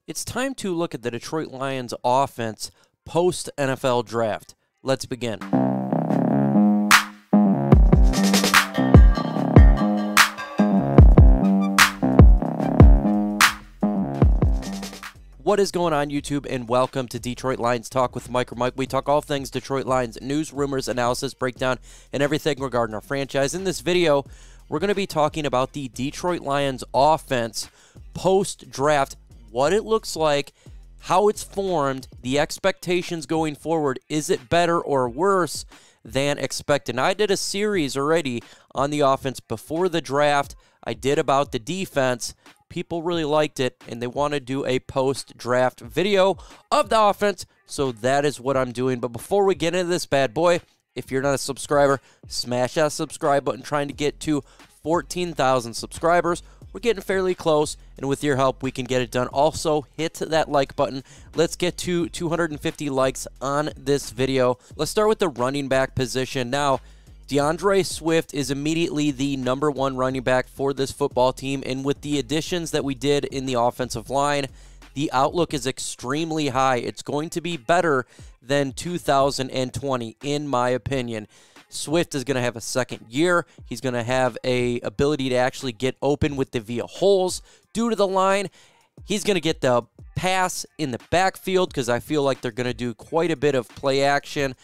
It's time to look at the Detroit Lions offense post-NFL draft. Let's begin. What is going on, YouTube, and welcome to Detroit Lions Talk with MicroMike. We talk all things Detroit Lions, news, rumors, analysis, breakdown, and everything regarding our franchise. In this video, we're going to be talking about the Detroit Lions offense post-draft, what it looks like, how it's formed, the expectations going forward. Is it better or worse than expected? Now, I did a series already on the offense before the draft. I did about the defense. People really liked it, and they want to do a post-draft video of the offense, so that is what I'm doing. But before we get into this bad boy, if you're not a subscriber, smash that subscribe button. Trying to get to 14,000 subscribers. We're getting fairly close, and with your help, we can get it done. Also, hit that like button. Let's get to 250 likes on this video. Let's start with the running back position. Now, DeAndre Swift is immediately the #1 running back for this football team, and with the additions that we did in the offensive line, the outlook is extremely high. It's going to be better than 2020, in my opinion. Swift is going to have a second year. He's going to have a ability to actually get open with the via holes due to the line. He's going to get the pass in the backfield because I feel like they're going to do quite a bit of play action,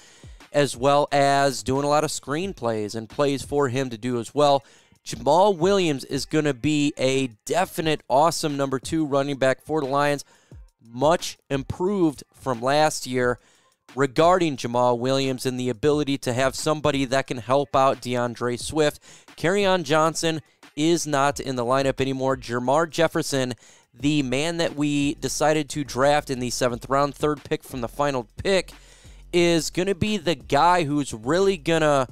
as well as doing a lot of screen plays and plays for him to do as well. Jamaal Williams is going to be a definite awesome #2 running back for the Lions. Much improved from last year regarding Jamaal Williams and the ability to have somebody that can help out DeAndre Swift. Kerryon Johnson is not in the lineup anymore. Jermar Jefferson, the man that we decided to draft in the 7th round, 3rd pick from the final pick, is going to be the guy who's really going to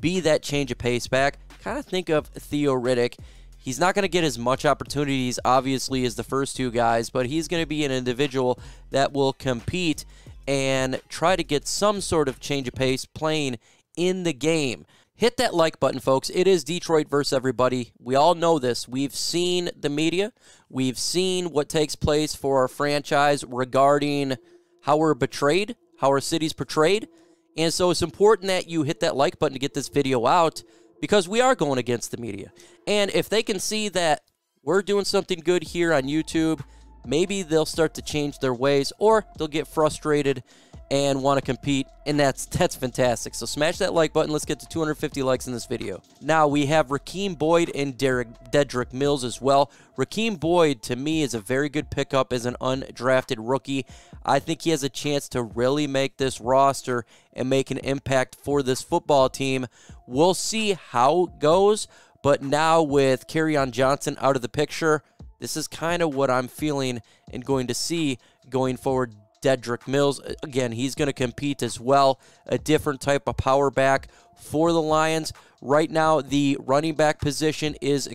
be that change of pace back. Kind of think of Theo Riddick. He's not going to get as much opportunities, obviously, as the first two guys, but he's going to be an individual that will compete and try to get some sort of change of pace playing in the game. Hit that like button, folks. It is Detroit versus everybody. We all know this. We've seen the media. We've seen what takes place for our franchise regarding how we're betrayed, how our city's portrayed. And so it's important that you hit that like button to get this video out because we are going against the media. And if they can see that we're doing something good here on YouTube, maybe they'll start to change their ways, or they'll get frustrated and want to compete, and that's fantastic. So smash that like button. Let's get to 250 likes in this video. Now we have Rakeem Boyd and Dedrick Mills as well. Rakeem Boyd, to me, is a very good pickup as an undrafted rookie. I think he has a chance to really make this roster and make an impact for this football team. We'll see how it goes, but now with Kerryon Johnson out of the picture, this is kind of what I'm feeling and going to see going forward. Dedrick Mills, again, he's going to compete as well. A different type of power back for the Lions. Right now, the running back position is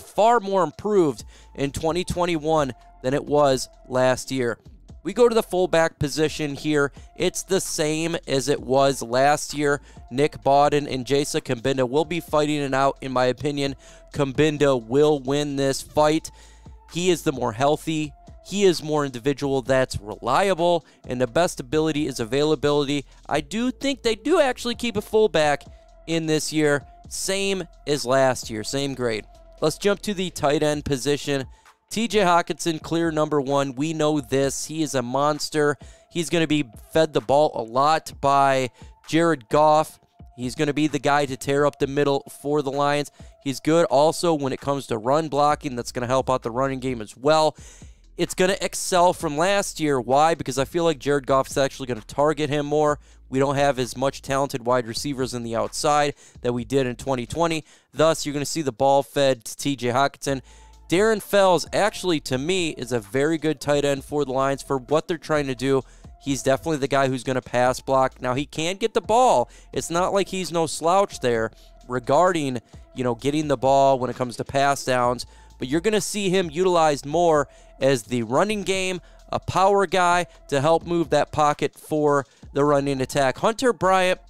far more improved in 2021 than it was last year. We go to the fullback position here. It's the same as it was last year. Nick Bawden and Jasa Kumbinda will be fighting it out. In my opinion, Kumbinda will win this fight. He is the more healthy. He is more individual that's reliable, and the best ability is availability. I do think they do actually keep a fullback in this year, same as last year, same grade. Let's jump to the tight end position. TJ Hockenson, clear #1. We know this. He is a monster. He's going to be fed the ball a lot by Jared Goff. He's going to be the guy to tear up the middle for the Lions. He's good also when it comes to run blocking. That's going to help out the running game as well. It's going to excel from last year. Why? Because I feel like Jared Goff's actually going to target him more. We don't have as much talented wide receivers on the outside that we did in 2020. Thus, you're going to see the ball fed to TJ Hockenson. Darren Fells, actually, to me, is a very good tight end for the Lions for what they're trying to do. He's definitely the guy who's going to pass block. Now, he can get the ball. It's not like he's no slouch there regarding, getting the ball when it comes to pass downs. But you're going to see him utilized more as the running game, a power guy to help move that pocket for the running attack. Hunter Bryant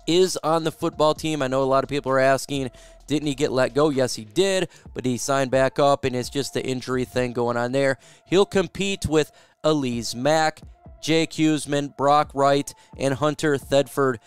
is on the football team. I know a lot of people are asking, Didn't he get let go? Yes, he did, but he signed back up, and it's just the injury thing going on there. He'll compete with Elise Mack, Jake Huseman, Brock Wright, and Hunter Thedford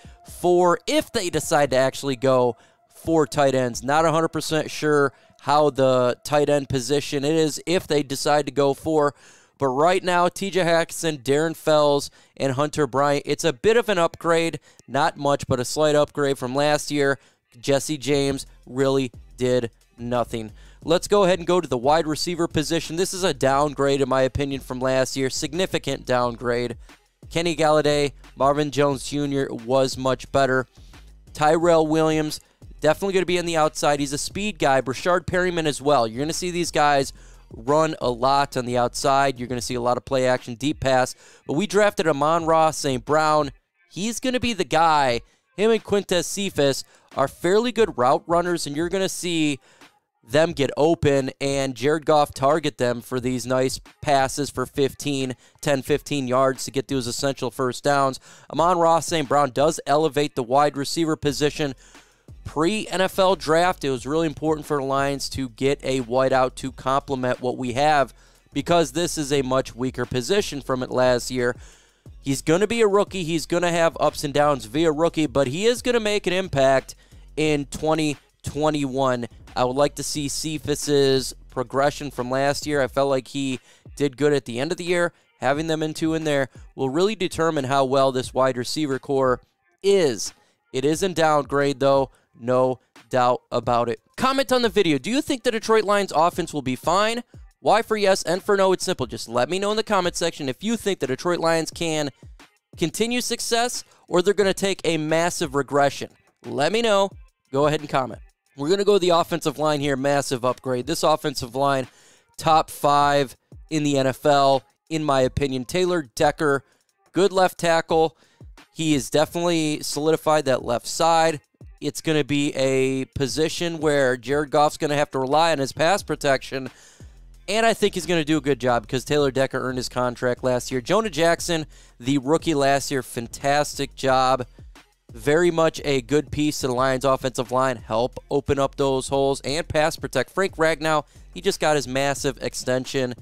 if they decide to actually go 4 tight ends. Not 100% sure how the tight end position is if they decide to go 4. But right now, TJ Hawkinson, Darren Fells, and Hunter Bryant, it's a bit of an upgrade. Not much, but a slight upgrade from last year. Jesse James really did nothing. Let's go ahead and go to the wide receiver position. This is a downgrade, in my opinion, from last year. Significant downgrade. Kenny Galladay, Marvin Jones Jr. was much better. Tyrell Williams, definitely going to be on the outside. He's a speed guy. Brashard Perryman as well. You're going to see these guys run a lot on the outside. You're going to see a lot of play action, deep pass. But we drafted Amon-Ra St. Brown. He's going to be the guy. Him and Quintez Cephas are fairly good route runners, and you're going to see them get open and Jared Goff target them for these nice passes for 10, 15 yards to get those essential first downs. Amon-Ra St. Brown does elevate the wide receiver position. Pre-NFL draft, it was really important for the Lions to get a wideout to complement what we have because this is a much weaker position from it last year. He's going to be a rookie. He's going to have ups and downs via rookie, but he is going to make an impact in 2021. I would like to see Cephas's progression from last year. I felt like he did good at the end of the year. Having them in there will really determine how well this wide receiver core is. It is in downgrade, though. No doubt about it. Comment on the video. Do you think the Detroit Lions offense will be fine? Y for yes, and for no, it's simple. Just let me know in the comment section if you think the Detroit Lions can continue success or they're going to take a massive regression. Let me know. Go ahead and comment. We're going to go to the offensive line here. Massive upgrade. This offensive line, top 5 in the NFL, in my opinion. Taylor Decker, good left tackle. He has definitely solidified that left side. It's going to be a position where Jared Goff's going to have to rely on his pass protection, and I think he's going to do a good job because Taylor Decker earned his contract last year. Jonah Jackson, the rookie last year, fantastic job. Very much a good piece to the Lions offensive line. Help open up those holes and pass protect. Frank Ragnow, he just got his massive extension.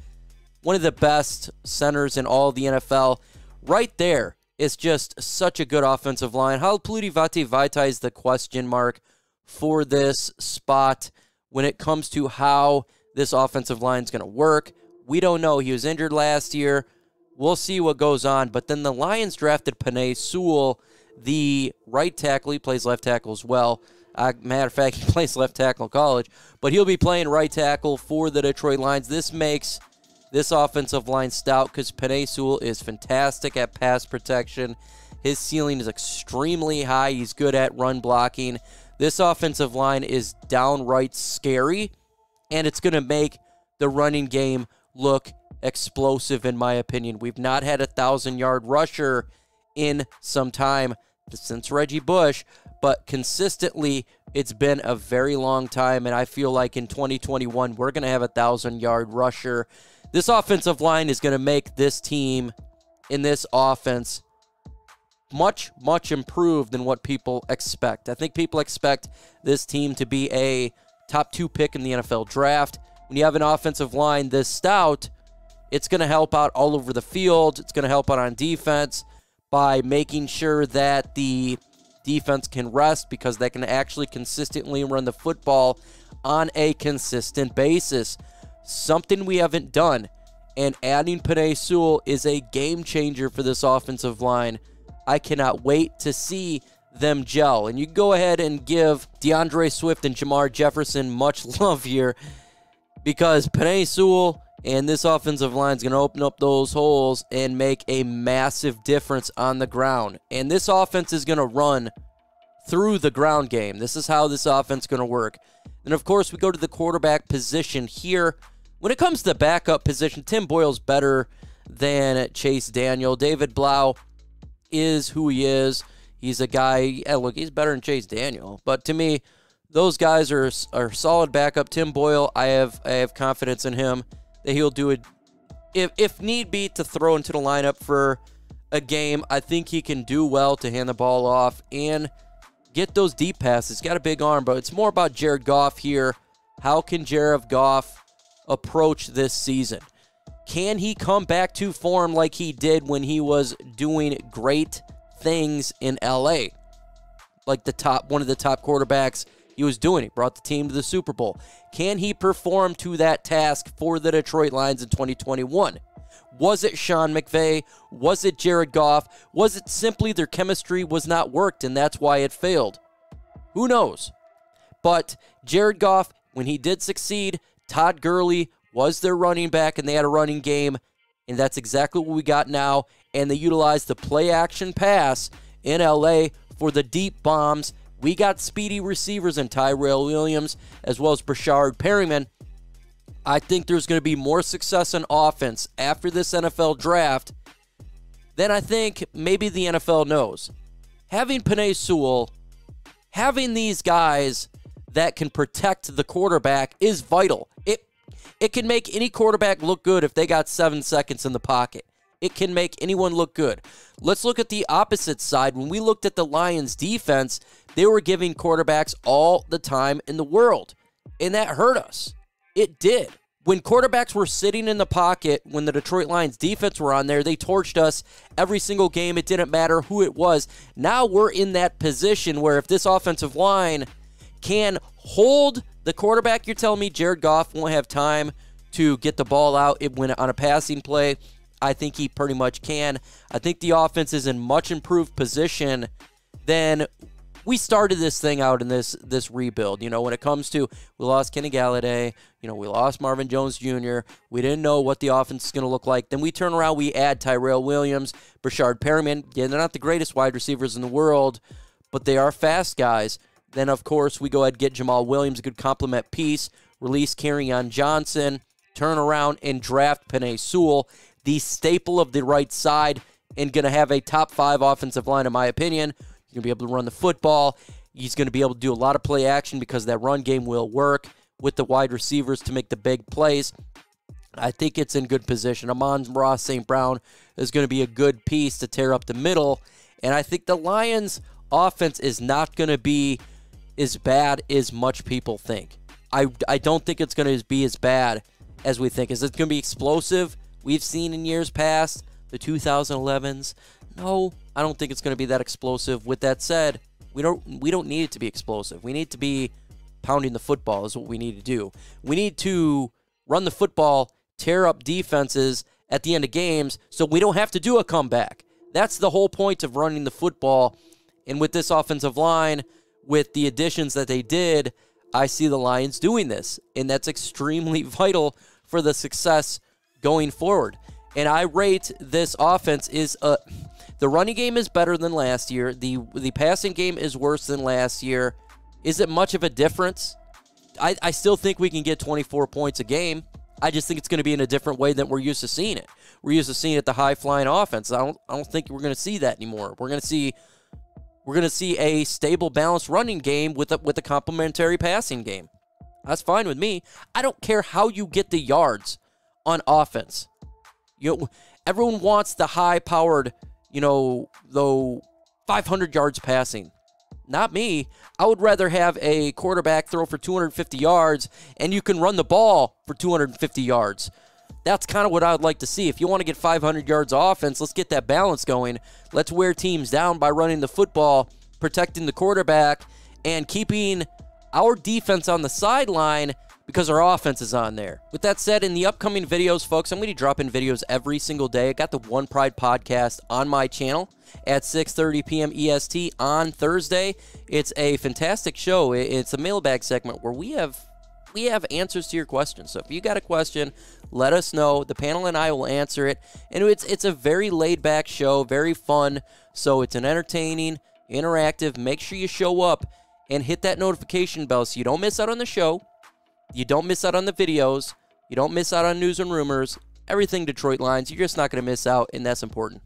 One of the best centers in all of the NFL. Right there. It's just such a good offensive line. Halapoulivaati Vaitai is the question mark for this spot when it comes to how this offensive line is going to work. We don't know. He was injured last year. We'll see what goes on. But then the Lions drafted Penei Sewell, the right tackle. He plays left tackle as well. Matter of fact, he plays left tackle in college. But he'll be playing right tackle for the Detroit Lions. This makes this offensive line stout because Penei Sewell is fantastic at pass protection. His ceiling is extremely high. He's good at run blocking. This offensive line is downright scary, and it's going to make the running game look explosive, in my opinion. We've not had a 1,000-yard rusher in some time since Reggie Bush, but consistently it's been a very long time, and I feel like in 2021 we're going to have a 1,000-yard rusher. This offensive line is going to make this team in this offense much, much improved than what people expect. I think people expect this team to be a top 2 pick in the NFL draft. When you have an offensive line this stout, it's going to help out all over the field. It's going to help out on defense by making sure that the defense can rest because they can actually consistently run the football on a consistent basis. Something we haven't done, and adding Penei Sewell is a game changer for this offensive line. I cannot wait to see them gel. And you can go ahead and give DeAndre Swift and Jamar Jefferson much love here because Penei Sewell and this offensive line is going to open up those holes and make a massive difference on the ground. And this offense is going to run through the ground game. This is how this offense is going to work. And, of course, we go to the quarterback position here. When it comes to the backup position, Tim Boyle's better than Chase Daniel. David Blau is who he is. He's a guy, look, he's better than Chase Daniel. But to me, those guys are solid backup. Tim Boyle, I have confidence in him that he'll do it if need be to throw into the lineup for a game. I think he can do well to hand the ball off and get those deep passes. He's got a big arm, but it's more about Jared Goff here. How can Jared Goff approach this season? Can he come back to form like he did when he was doing great things in LA? Like one of the top quarterbacks he was doing. He brought the team to the Super Bowl. Can he perform to that task for the Detroit Lions in 2021? Was it Sean McVay? Was it Jared Goff? Was it simply their chemistry was not worked and that's why it failed? Who knows? But Jared Goff, when he did succeed, Todd Gurley was their running back and they had a running game, and that's exactly what we got now. And they utilized the play-action pass in LA for the deep bombs. We got speedy receivers in Tyrell Williams as well as Brashard Perryman. I think there's going to be more success in offense after this NFL draft than I think maybe the NFL knows. Having Penei Sewell, having these guys that can protect the quarterback is vital. It can make any quarterback look good if they got 7 seconds in the pocket. It can make anyone look good. Let's look at the opposite side. When we looked at the Lions defense, they were giving quarterbacks all the time in the world, and that hurt us. It did. When quarterbacks were sitting in the pocket, when the Detroit Lions defense were on there, they torched us every single game. It didn't matter who it was. Now we're in that position where if this offensive line can hold the quarterback, you're telling me Jared Goff won't have time to get the ball out when on a passing play? I think he pretty much can. I think the offense is in much improved position than we started this thing out in this rebuild. You know, when it comes to, we lost Kenny Galladay, we lost Marvin Jones Jr., we didn't know what the offense is going to look like. Then we turn around, we add Tyrell Williams, Brashard Perryman. Yeah, they're not the greatest wide receivers in the world, but they are fast guys. Then, of course, we go ahead and get Jamaal Williams, a good complement piece, release Kerryon Johnson, turn around and draft Penei Sewell, the staple of the right side, and going to have a top 5 offensive line, in my opinion. You're going to be able to run the football. He's going to be able to do a lot of play action because that run game will work with the wide receivers to make the big plays. I think it's in good position. Amon-Ra St. Brown is going to be a good piece to tear up the middle, and I think the Lions' offense is not going to be as bad as much people think. I don't think it's going to be as bad as we think. Is it going to be explosive? We've seen in years past, the 2011s. No, I don't think it's going to be that explosive. With that said, we don't need it to be explosive. We need to be pounding the football is what we need to do. We need to run the football, tear up defenses at the end of games so we don't have to do a comeback. That's the whole point of running the football. And with this offensive line, with the additions that they did, I see the Lions doing this. And that's extremely vital for the success going forward. And I rate this offense is the running game is better than last year. The passing game is worse than last year. Is it much of a difference? I still think we can get 24 points a game. I just think it's going to be in a different way than we're used to seeing it. We're used to seeing it the high-flying offense. I don't think we're going to see that anymore. We're going to see a stable, balanced running game with a complementary passing game. That's fine with me. I don't care how you get the yards on offense. Everyone wants the high-powered, though 500 yards passing. Not me. I would rather have a quarterback throw for 250 yards and you can run the ball for 250 yards. That's kind of what I would like to see. If you want to get 500 yards of offense, let's get that balance going. Let's wear teams down by running the football, protecting the quarterback, and keeping our defense on the sideline because our offense is on there. With that said, in the upcoming videos, folks, I'm going to be dropping videos every single day. I got the One Pride podcast on my channel at 6:30 p.m. EST on Thursday. It's a fantastic show. It's a mailbag segment where we have answers to your questions. So if you got a question, let us know. The panel and I will answer it. And it's a very laid-back show, very fun. So it's an entertaining, interactive. Make sure you show up and hit that notification bell so you don't miss out on the show. You don't miss out on the videos. You don't miss out on news and rumors. Everything Detroit Lions. You're just not going to miss out, and that's important.